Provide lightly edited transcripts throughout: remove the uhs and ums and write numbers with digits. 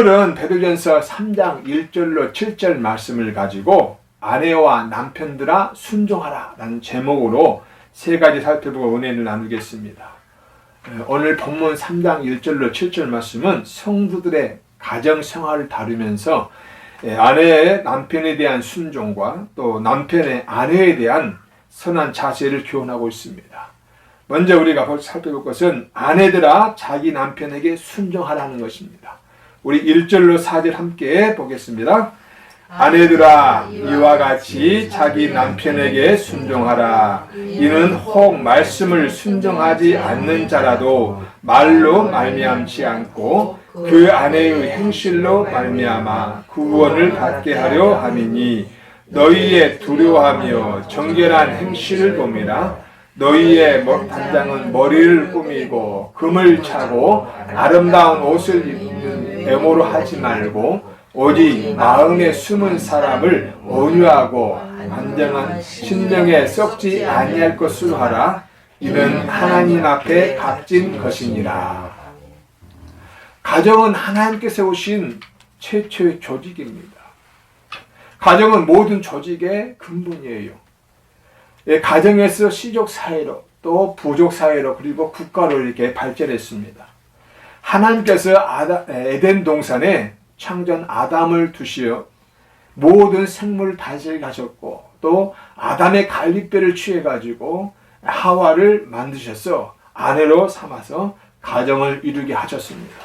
오늘은 베드로전서 3장 1절로 7절 말씀을 가지고 아내와 남편들아 순종하라 라는 제목으로 세 가지 살펴보고 은혜를 나누겠습니다. 오늘 본문 3장 1절로 7절 말씀은 성도들의 가정 생활을 다루면서 아내의 남편에 대한 순종과 또 남편의 아내에 대한 선한 자세를 교훈하고 있습니다. 먼저 우리가 살펴볼 것은 아내들아 자기 남편에게 순종하라는 것입니다. 우리 1절로 4절 함께 보겠습니다. 아내들아 이와 같이 자기 남편에게 순종하라. 이는 혹 말씀을 순종하지 않는 자라도 말로 말미암지 않고 그 아내의 행실로 말미암아 구원을 받게 하려 함이니 너희의 두려워하며 정결한 행실을 봄이라. 너희의 단장은 머리를 꾸미고 금을 차고 아름다운 옷을 입는 외모로 하지 말고 오직 마음에 숨은 사람을 온유하고 안정한 심령에 썩지 아니할 것으로 하라. 이는 하나님 앞에 값진 것이니라. 가정은 하나님께서 세우신 최초의 조직입니다. 가정은 모든 조직의 근본이에요. 가정에서 시족 사회로 또 부족 사회로 그리고 국가로 이렇게 발전했습니다. 하나님께서 에덴 동산에 창조한 아담을 두시어 모든 생물을 다스리게 하셨고 또 아담의 갈빗뼈를 취해가지고 하와를 만드셔서 아내로 삼아서 가정을 이루게 하셨습니다.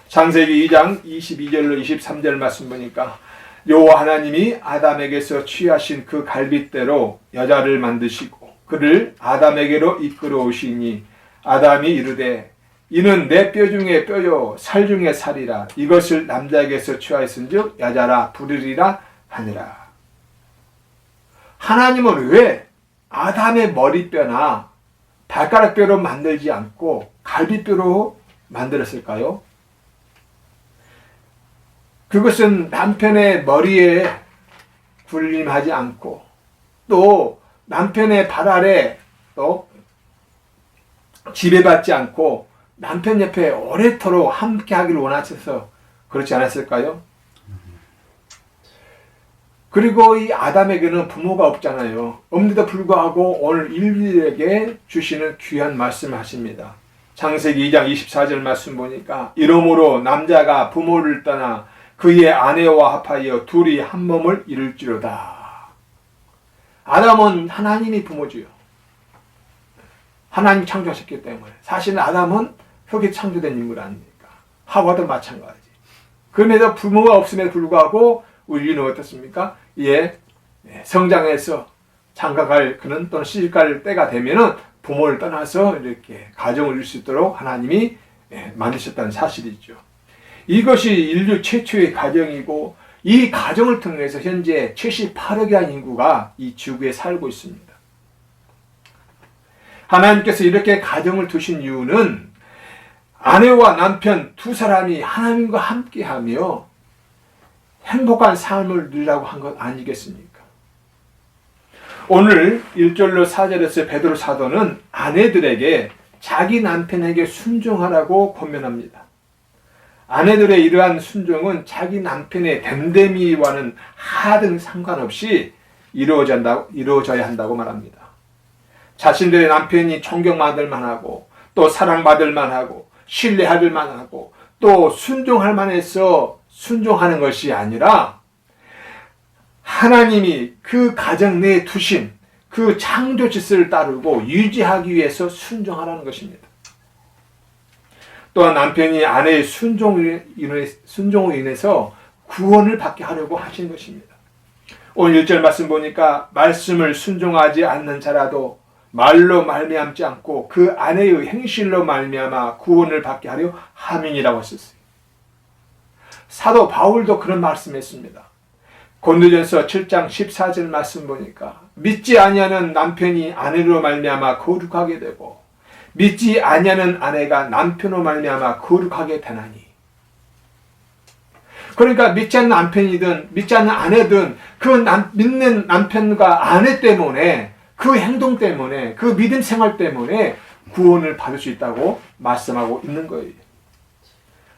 창세기 2장 22절로 23절 말씀 보니까 여호와 하나님이 아담에게서 취하신 그 갈빗대로 여자를 만드시고 그를 아담에게로 이끌어 오시니 아담이 이르되 이는 내 뼈 중에 뼈요 살 중에 살이라. 이것을 남자에게서 취하였은즉 여자라 부르리라 하니라. 하나님은 왜 아담의 머리뼈나 발가락뼈로 만들지 않고 갈빗뼈로 만들었을까요? 그것은 남편의 머리에 군림하지 않고 또 남편의 발 아래 또 지배받지 않고 남편 옆에 오래도록 함께 하기를 원하셔서 그렇지 않았을까요? 그리고 이 아담에게는 부모가 없잖아요. 없는데도 불구하고 오늘 인류에게 주시는 귀한 말씀을 하십니다. 창세기 2장 24절 말씀 보니까 이러므로 남자가 부모를 떠나 그의 아내와 합하여 둘이 한 몸을 이룰지로다. 아담은 하나님이 부모지요. 하나님 창조하셨기 때문에. 사실 아담은 흙에 창조된 인물 아닙니까? 하와도 마찬가지. 그럼에도 부모가 없음에도 불구하고 우리는 어떻습니까? 성장해서 장가갈 그는 또는 시집갈 때가 되면은 부모를 떠나서 이렇게 가정을 이룰 수 있도록 하나님이 만드셨다는 사실이죠. 이것이 인류 최초의 가정이고 이 가정을 통해서 현재 78억이라는 인구가 이 지구에 살고 있습니다. 하나님께서 이렇게 가정을 두신 이유는 아내와 남편 두 사람이 하나님과 함께하며 행복한 삶을 누리라고 한 것 아니겠습니까? 오늘 1절로 4절에서 베드로 사도는 아내들에게 자기 남편에게 순종하라고 권면합니다. 아내들의 이러한 순종은 자기 남편의 됨됨이와는 하등 상관없이 이루어져야 한다고 말합니다. 자신들의 남편이 존경받을 만하고 또 사랑받을 만하고 신뢰할 만하고 또 순종할 만해서 순종하는 것이 아니라 하나님이 그 가정 내에 두신 그 창조 질서를 따르고 유지하기 위해서 순종하라는 것입니다. 또한 남편이 아내의 순종으로 인해서 구원을 받게 하려고 하신 것입니다. 오늘 1절 말씀 보니까 말씀을 순종하지 않는 자라도 말로 말미암지 않고 그 아내의 행실로 말미암아 구원을 받게 하려 함이니라고 했었어요. 사도 바울도 그런 말씀했습니다. 고린도전서 7장 14절 말씀 보니까 믿지 아니하는 남편이 아내로 말미암아 거룩하게 되고 믿지 아니하는 아내가 남편으로 말미암아 거룩하게 되나니. 그러니까 믿지 않는 남편이든 믿지 않는 아내든 그 믿는 남편과 아내 때문에 그 행동 때문에 그 믿음 생활 때문에 구원을 받을 수 있다고 말씀하고 있는 거예요.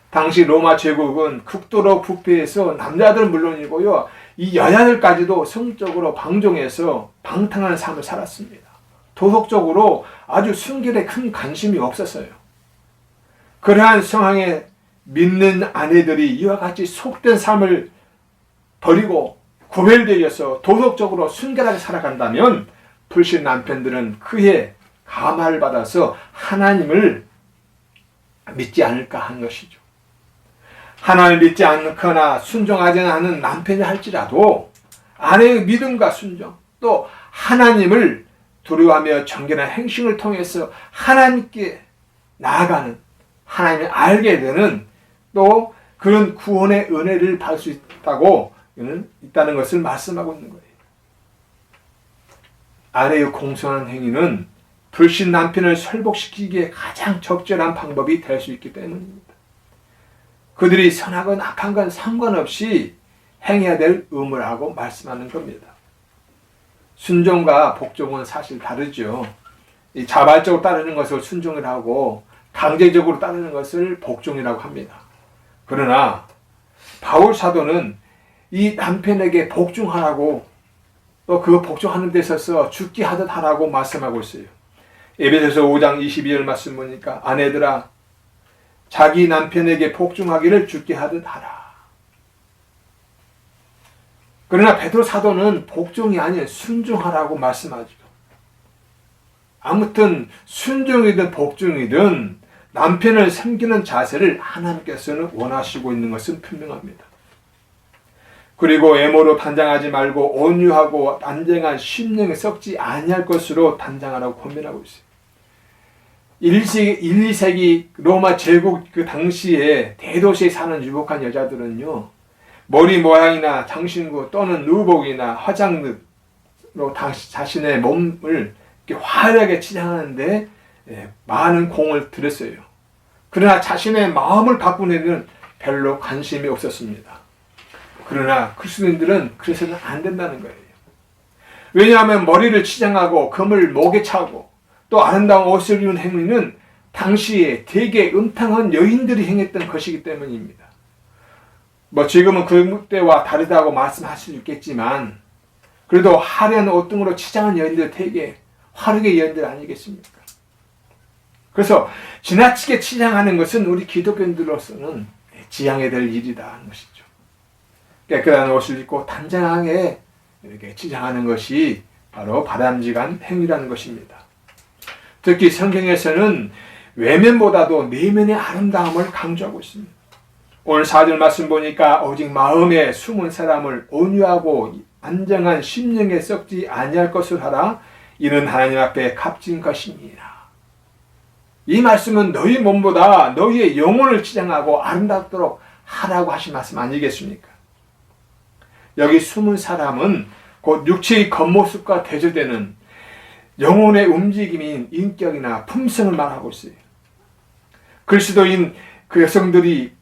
당시 로마 제국은 극도로 부패해서 남자들은 물론이고요, 이 여자들까지도 성적으로 방종해서 방탕한 삶을 살았습니다. 도덕적으로 아주 순결에 큰 관심이 없었어요. 그러한 상황에 믿는 아내들이 이와 같이 속된 삶을 버리고 구별되어서 도덕적으로 순결하게 살아간다면 불신 남편들은 그의 감화를 받아서 하나님을 믿지 않을까 하는 것이죠. 하나님을 믿지 않거나 순종하지 않은 남편이 할지라도 아내의 믿음과 순종, 또 하나님을 두려워하며 정결한 행실을 통해서 하나님께 나아가는, 하나님을 알게 되는, 또 그런 구원의 은혜를 받을 수 있다는 것을 말씀하고 있는 거예요. 아내의 공손한 행위는 불신 남편을 설복시키기에 가장 적절한 방법이 될 수 있기 때문입니다. 그들이 선하건 악한 건 상관없이 행해야 될 의무라고 말씀하는 겁니다. 순종과 복종은 사실 다르죠. 자발적으로 따르는 것을 순종이라고, 강제적으로 따르는 것을 복종이라고 합니다. 그러나 바울 사도는 이 남편에게 복종하라고, 또 그 복종하는 데 있어서 죽게 하듯 하라고 말씀하고 있어요. 에베소서 5장 22절 말씀 보니까 아내들아 자기 남편에게 복종하기를 죽게 하듯 하라. 그러나 베드로 사도는 복종이 아닌 순종하라고 말씀하죠. 아무튼 순종이든 복종이든 남편을 섬기는 자세를 하나님께서는 원하시고 있는 것은 분명합니다. 그리고 애모로 단장하지 말고 온유하고 안정한 심령에 썩지 아니할 것으로 단장하라고 권면하고 있어요. 1, 2세기 로마 제국 그 당시에 대도시에 사는 유복한 여자들은요, 머리 모양이나 장신구 또는 누복이나 화장으로 자신의 몸을 이렇게 화려하게 치장하는데 많은 공을 들였어요. 그러나 자신의 마음을 바꾸는 데는 별로 관심이 없었습니다. 그러나 그리스도인들은 그래서는 안 된다는 거예요. 왜냐하면 머리를 치장하고 금을 목에 차고 또 아름다운 옷을 입는 행위는 당시에 되게 음탕한 여인들이 행했던 것이기 때문입니다. 지금은 그때와 다르다고 말씀하실 수 있겠지만 그래도 화려한 옷 등으로 치장한 여인들 되게 화려의 여인들 아니겠습니까? 그래서 지나치게 치장하는 것은 우리 기독교인들로서는 지양해야 될 일이다 하는 것이죠. 깨끗한 옷을 입고 단정하게 이렇게 치장하는 것이 바로 바람직한 행위라는 것입니다. 특히 성경에서는 외면보다도 내면의 아름다움을 강조하고 있습니다. 오늘 4절 말씀 보니까 오직 마음에 숨은 사람을 온유하고 안정한 심령에 썩지 아니할 것을 하라. 이는 하나님 앞에 값진 것이니라. 이 말씀은 너희 몸보다 너희의 영혼을 치장하고 아름답도록 하라고 하신 말씀 아니겠습니까? 여기 숨은 사람은 곧 육체의 겉모습과 대조되는 영혼의 움직임인 인격이나 품성을 말하고 있어요. 그리스도인 그 여성들이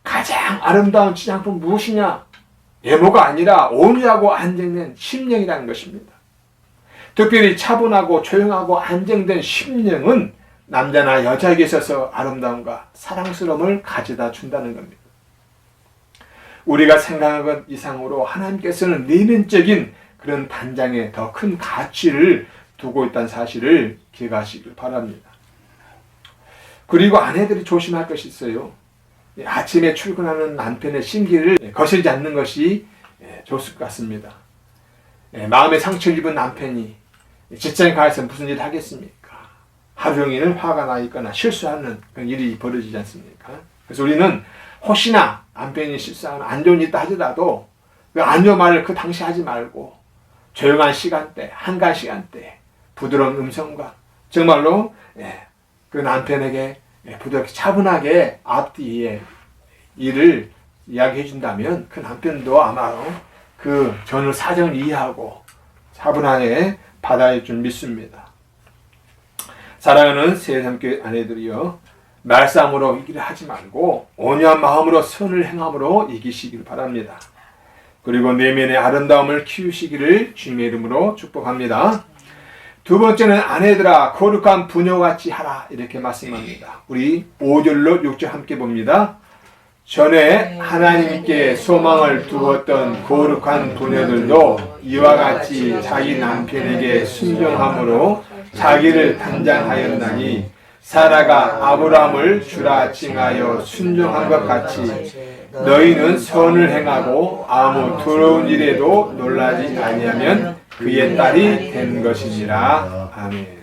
가장 아름다운 치장품 무엇이냐? 외모가 아니라 온유하고 안정된 심령이라는 것입니다. 특별히 차분하고 조용하고 안정된 심령은 남자나 여자에게 있어서 아름다움과 사랑스러움을 가져다 준다는 겁니다. 우리가 생각한 것 이상으로 하나님께서는 내면적인 그런 단장에 더 큰 가치를 두고 있다는 사실을 기억하시길 바랍니다. 그리고 아내들이 조심할 것이 있어요. 아침에 출근하는 남편의 심기를 거슬리지 않는 것이 좋을 것 같습니다. 마음의 상처를 입은 남편이 직장에 가서 무슨 일을 하겠습니까? 하루 종일 화가 나 있거나 실수하는 그런 일이 벌어지지 않습니까? 그래서 우리는 혹시나 남편이 실수하면 안 좋은 일 있다 하더라도 그 안 좋은 말을 그 당시 하지 말고 조용한 시간대, 한가한 시간대 부드러운 음성과 정말로 그 남편에게 부드럽게 차분하게 앞뒤에 일을 이야기해 준다면 그 남편도 아마 그 전후 사정을 이해하고 차분하게 받아줄 줄 믿습니다. 사랑하는 새삼교회 아내들이여, 말싸움으로 이기려 하지 말고 온유한 마음으로 선을 행함으로 이기시길 바랍니다. 그리고 내면의 아름다움을 키우시기를 주님의 이름으로 축복합니다. 두 번째는 아내들아 거룩한 부녀같이 하라, 이렇게 말씀합니다. 우리 5절로 6절 함께 봅니다. 전에 하나님께 소망을 두었던 거룩한 부녀들도 이와 같이 자기 남편에게 순종함으로 자기를 단장하였나니 사라가 아브라함을 주라 칭하여 순종한 것 같이 너희는 선을 행하고 아무 더러운 일에도 놀라지 아니하면 그의 딸이 된 것이니라. 아멘.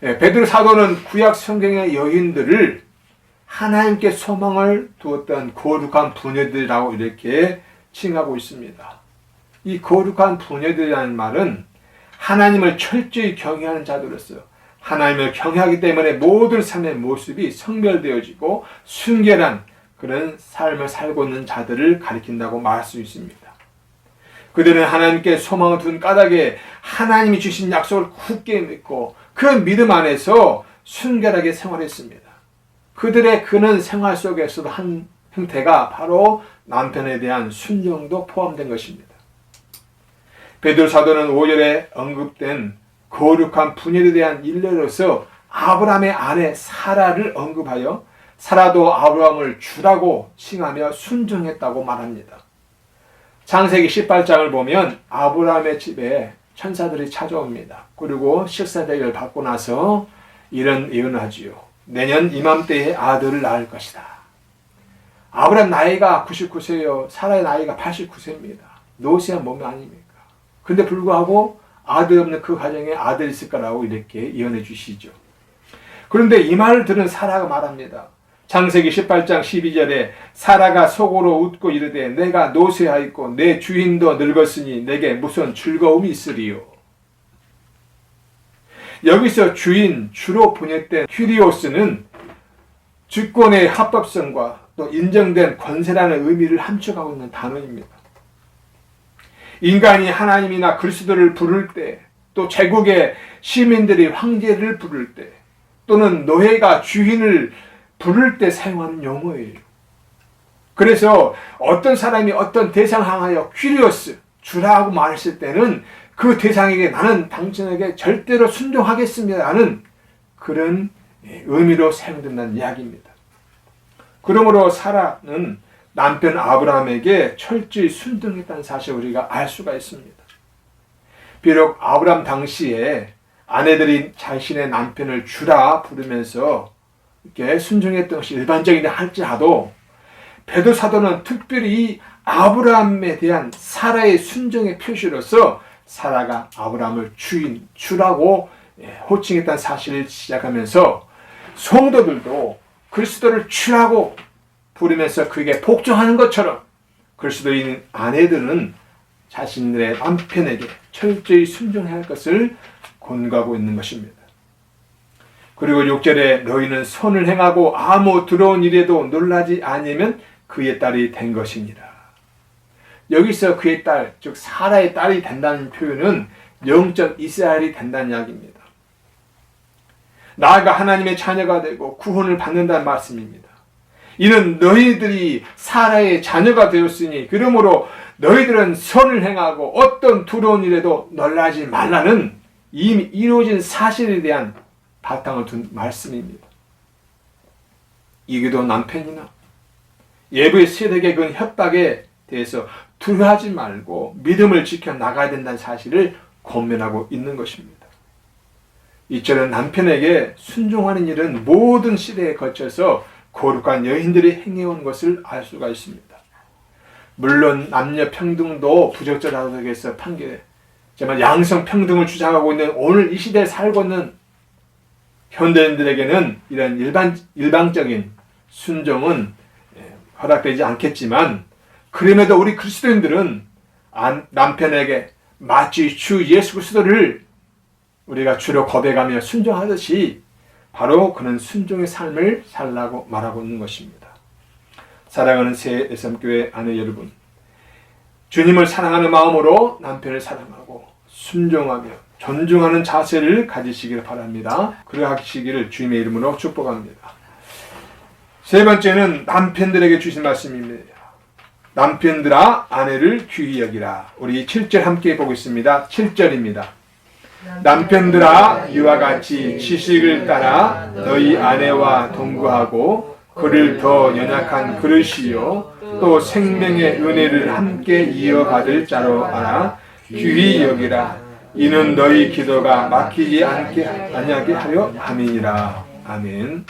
네, 베드로 사도는 구약 성경의 여인들을 하나님께 소망을 두었던 거룩한 부녀들이라고 이렇게 칭하고 있습니다. 이 거룩한 부녀들이라는 말은 하나님을 철저히 경외하는 자들로서 하나님을 경외하기 때문에 모든 삶의 모습이 성별되어지고 순결한 그런 삶을 살고 있는 자들을 가리킨다고 말할 수 있습니다. 그들은 하나님께 소망을 둔 까닭에 하나님이 주신 약속을 굳게 믿고 그 믿음 안에서 순결하게 생활했습니다. 그들의 그는 생활 속에서도 한 형태가 바로 남편에 대한 순종도 포함된 것입니다. 베드로 사도는 5절에 언급된 거룩한 부녀에 대한 일례로서 아브라함의 아내 사라를 언급하여 사라도 아브라함을 주라고 칭하며 순종했다고 말합니다. 창세기 18장을 보면 아브라함의 집에 천사들이 찾아옵니다. 그리고 식사 대접을 받고 나서 이런 예언을 하지요. 내년 이맘때에 아들을 낳을 것이다. 아브라함 나이가 99세요. 사라의 나이가 89세입니다. 노쇠한 몸이 아닙니까? 근데 불구하고 아들 없는 그 가정에 아들이 있을 거라고 이렇게 예언해 주시죠. 그런데 이 말을 들은 사라가 말합니다. 창세기 18장 12절에 사라가 속으로 웃고 이르되 내가 노쇠하였고 내 주인도 늙었으니 내게 무슨 즐거움이 있으리요. 여기서 주인, 주로 번역된 큐리오스는 주권의 합법성과 또 인정된 권세라는 의미를 함축하고 있는 단어입니다. 인간이 하나님이나 그리스도를 부를 때, 또 제국의 시민들이 황제를 부를 때, 또는 노예가 주인을 부를 때 사용하는 용어예요. 그래서 어떤 사람이 어떤 대상을 향하여 큐리오스, 주라고 말했을 때는 그 대상에게 나는 당신에게 절대로 순종하겠습니다라는 그런 의미로 사용된다는 이야기입니다. 그러므로 사라는 남편 아브라함에게 철저히 순종했다는 사실을 우리가 알 수가 있습니다. 비록 아브라함 당시에 아내들이 자신의 남편을 주라 부르면서 이렇게 순종했던 것이 일반적이라 할지라도 베드로 사도는 특별히 아브라함에 대한 사라의 순종의 표시로서 사라가 아브라함을 주인, 주라고 호칭했다는 사실을 시작하면서 성도들도 그리스도를 주라고 부르면서 그에게 복종하는 것처럼 그리스도인 아내들은 자신들의 남편에게 철저히 순종해야 할 것을 권고하고 있는 것입니다. 그리고 6절에 너희는 선을 행하고 아무 더러운 일에도 놀라지 아니면 그의 딸이 된 것이니라. 여기서 그의 딸, 즉 사라의 딸이 된다는 표현은 영적 이스라엘이 된다는 이야기입니다. 나아가 하나님의 자녀가 되고 구원을 받는다는 말씀입니다. 이는 너희들이 사라의 자녀가 되었으니 그러므로 너희들은 선을 행하고 어떤 두려운 일에도 놀라지 말라는 이미 이루어진 사실에 대한 바탕을 둔 말씀입니다. 이게도 남편이나 예부의 세력의 그 협박에 대해서 두려워하지 말고 믿음을 지켜 나가야 된다는 사실을 권면하고 있는 것입니다. 이처럼 남편에게 순종하는 일은 모든 시대에 거쳐서 거룩한 여인들이 행해온 것을 알 수가 있습니다. 물론 남녀 평등도 부적절하다고 판결해 정말 양성 평등을 주장하고 있는 오늘 이 시대에 살고 있는 현대인들에게는 이런 일방적인 순종은 허락되지 않겠지만 그럼에도 우리 그리스도인들은 남편에게 마치 주 예수 그리스도를 우리가 주로 고백하며 순종하듯이 바로 그는 순종의 삶을 살라고 말하고 있는 것입니다. 사랑하는 새 예수교회 아내 여러분, 주님을 사랑하는 마음으로 남편을 사랑하고 순종하며 존중하는 자세를 가지시기를 바랍니다. 그러하시기를 주님의 이름으로 축복합니다. 세 번째는 남편들에게 주신 말씀입니다. 남편들아 아내를 귀히 여기라. 우리 7절 함께 보겠습니다. 7절입니다. 남편들아 이와 같이 지식을 따라 너희 아내와 동거하고 그를 더 연약한 그릇이요 또 생명의 은혜를 함께 이어받을 자로 알아 귀히 여기라. 이는 너희 기도가 막히지 아니하게 하려 함이니라. 아멘.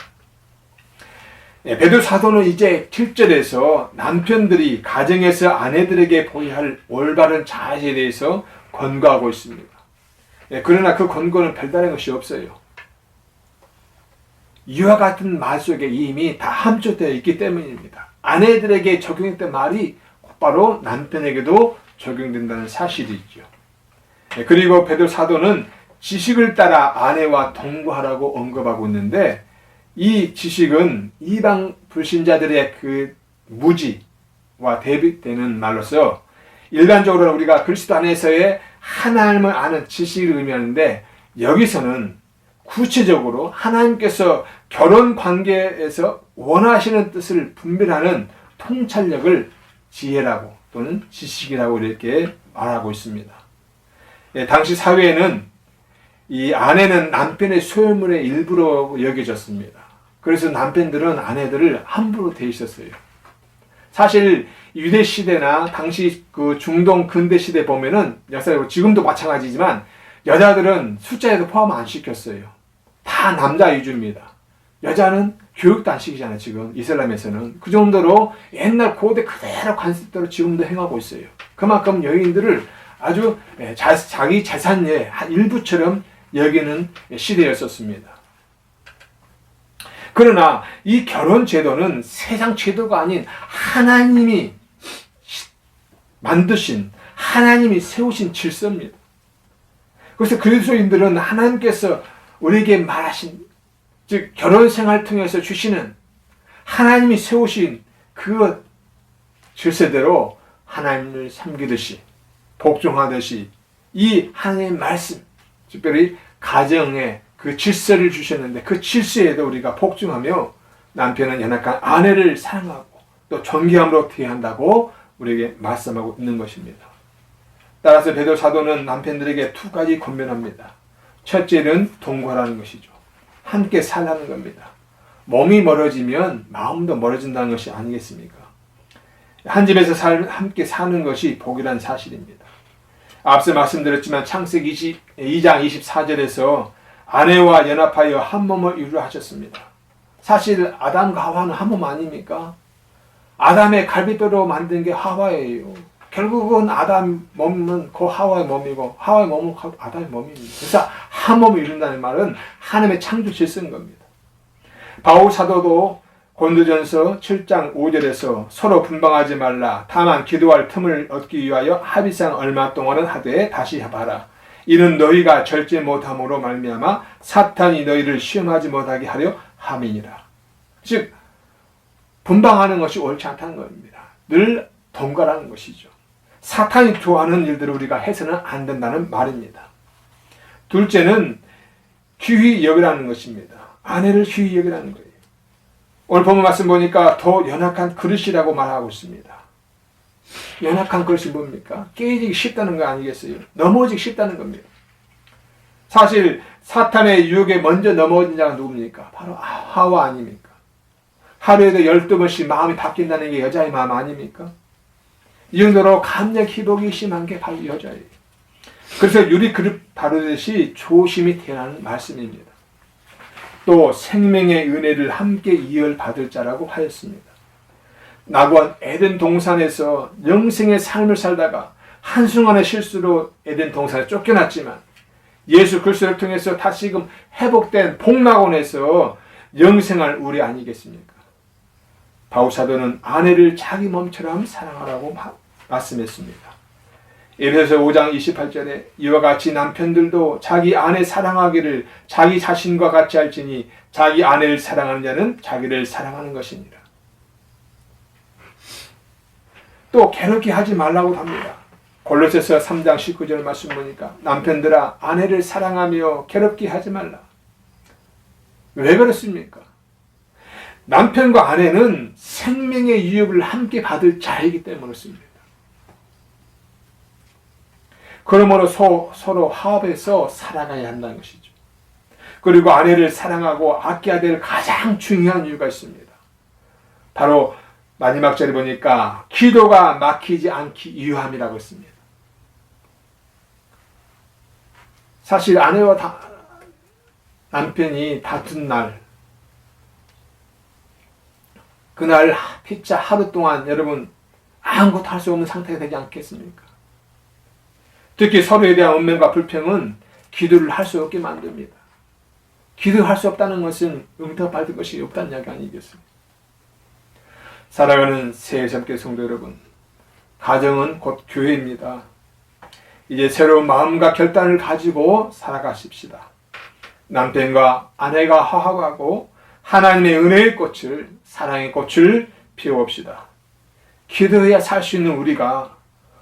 베드로 사도는 이제 7절에서 남편들이 가정에서 아내들에게 보여야 할 올바른 자세에 대해서 권고하고 있습니다. 그러나 그 권고는 별다른 것이 없어요. 이와 같은 말 속에 이미 다 함축되어 있기 때문입니다. 아내들에게 적용했던 말이 곧바로 남편에게도 적용된다는 사실이죠. 그리고 베드로 사도는 지식을 따라 아내와 동거하라고 언급하고 있는데 이 지식은 이방 불신자들의 그 무지와 대비되는 말로서 일반적으로 우리가 그리스도 안에서의 하나님을 아는 지식을 의미하는데 여기서는 구체적으로 하나님께서 결혼 관계에서 원하시는 뜻을 분별하는 통찰력을 지혜라고 또는 지식이라고 이렇게 말하고 있습니다. 당시 사회에는 이 아내는 남편의 소유물의 일부로 여겨졌습니다. 그래서 남편들은 아내들을 함부로 대했었어요. 사실 유대 시대나 당시 그 중동 근대 시대 보면은 역사적으로 지금도 마찬가지지만 여자들은 숫자에도 포함 안 시켰어요. 다 남자 위주입니다. 여자는 교육도 안 시키잖아요. 지금 이슬람에서는 그 정도로 옛날 고대 그대로 관습대로 지금도 행하고 있어요. 그만큼 여인들을 아주 자기 재산의 일부처럼 여기는 시대였었습니다. 그러나 이 결혼 제도는 세상 제도가 아닌 하나님이 만드신, 하나님이 세우신 질서입니다. 그래서 그리스도인들은 하나님께서 우리에게 말하신, 즉 결혼 생활 통해서 주시는 하나님이 세우신 그 질서대로 하나님을 섬기듯이 복종하듯이 이 하나님의 말씀, 특별히 가정에 그 질서를 주셨는데 그 질서에도 우리가 복종하며 남편은 연약한 아내를 사랑하고 또 존귀함으로 대한다고 우리에게 말씀하고 있는 것입니다. 따라서 베드로 사도는 남편들에게 두 가지 권면합니다. 첫째는 동거하라는 것이죠. 함께 살라는 겁니다. 몸이 멀어지면 마음도 멀어진다는 것이 아니겠습니까? 한 집에서 함께 사는 것이 복이라는 사실입니다. 앞서 말씀드렸지만 창세기 2장 24절에서 아내와 연합하여 한 몸을 이루라 하셨습니다. 사실 아담과 하와는 한 몸 아닙니까? 아담의 갈비뼈로 만든 게 하와예요. 결국은 아담 몸은 그 하와의 몸이고 하와의 몸은 아담의 몸입니다. 그래서 한 몸을 이룬다는 말은 하나님의 창조 질서인 겁니다. 바울 사도도 고린도전서 7장 5절에서 서로 분방하지 말라. 다만 기도할 틈을 얻기 위하여 합의상 얼마 동안은 하되 다시 해봐라. 이는 너희가 절제 못함으로 말미암아 사탄이 너희를 시험하지 못하게 하려 함이니라. 즉 분방하는 것이 옳지 않다는 겁니다. 늘 동거라는 것이죠. 사탄이 좋아하는 일들을 우리가 해서는 안 된다는 말입니다. 둘째는 귀히 여기라는 것입니다. 아내를 귀히 여기라는 거예요. 오늘 본문 말씀 보니까 더 연약한 그릇이라고 말하고 있습니다. 연약한 그릇이 뭡니까? 깨지기 쉽다는 거 아니겠어요? 넘어지기 쉽다는 겁니다. 사실 사탄의 유혹에 먼저 넘어진 자가 누굽니까? 바로 하와 아닙니까? 하루에도 12번씩 마음이 바뀐다는 게 여자의 마음 아닙니까? 이 정도로 감정 기복이 심한 게 바로 여자예요. 그래서 유리 그릇 다루듯이 조심히 대하는 말씀입니다. 또 생명의 은혜를 함께 이어받을 자라고 하였습니다. 낙원 에덴 동산에서 영생의 삶을 살다가 한순간의 실수로 에덴 동산에 쫓겨났지만 예수 그리스도를 통해서 다시금 회복된 복낙원에서 영생할 우리 아니겠습니까? 바울 사도는 아내를 자기 몸처럼 사랑하라고 말씀했습니다. 에베소서 5장 28절에 이와 같이 남편들도 자기 아내 사랑하기를 자기 자신과 같이 할지니 자기 아내를 사랑하는 자는 자기를 사랑하는 것이니라. 또 괴롭게 하지 말라고 합니다. 골로새서 3장 19절 말씀 보니까 남편들아 아내를 사랑하며 괴롭게 하지 말라. 왜 그렇습니까? 남편과 아내는 생명의 유익을 함께 받을 자이기 때문에 그렇습니다. 그러므로 서로 화합해서 살아가야 한다는 것이죠. 그리고 아내를 사랑하고 아껴야 될 가장 중요한 이유가 있습니다. 바로 마지막 절에 보니까 기도가 막히지 않기 위함이라고 했습니다. 사실 아내와 남편이 다툰 날, 그날 피차 하루 동안 여러분 아무것도 할 수 없는 상태가 되지 않겠습니까? 특히 서로에 대한 원망과 불평은 기도를 할 수 없게 만듭니다. 기도할 수 없다는 것은 응답받을 것이 없다는 이야기 아니겠습니까? 사랑하는 새해삼교 성도 여러분, 가정은 곧 교회입니다. 이제 새로운 마음과 결단을 가지고 살아가십시다. 남편과 아내가 화합하고 하나님의 은혜의 꽃을, 사랑의 꽃을 피워봅시다. 기도해야 살 수 있는 우리가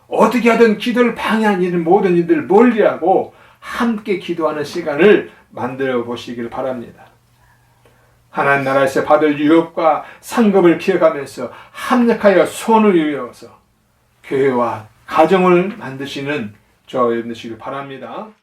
어떻게 하든 기도를 방해하는 일은 모든 일들을 멀리하고 함께 기도하는 시간을 만들어 보시길 바랍니다. 하나님 나라에서 받을 유업과 상급을 기억하면서 합력하여 손을 이어서 교회와 가정을 만드시는 저와 여러분 되시길 바랍니다.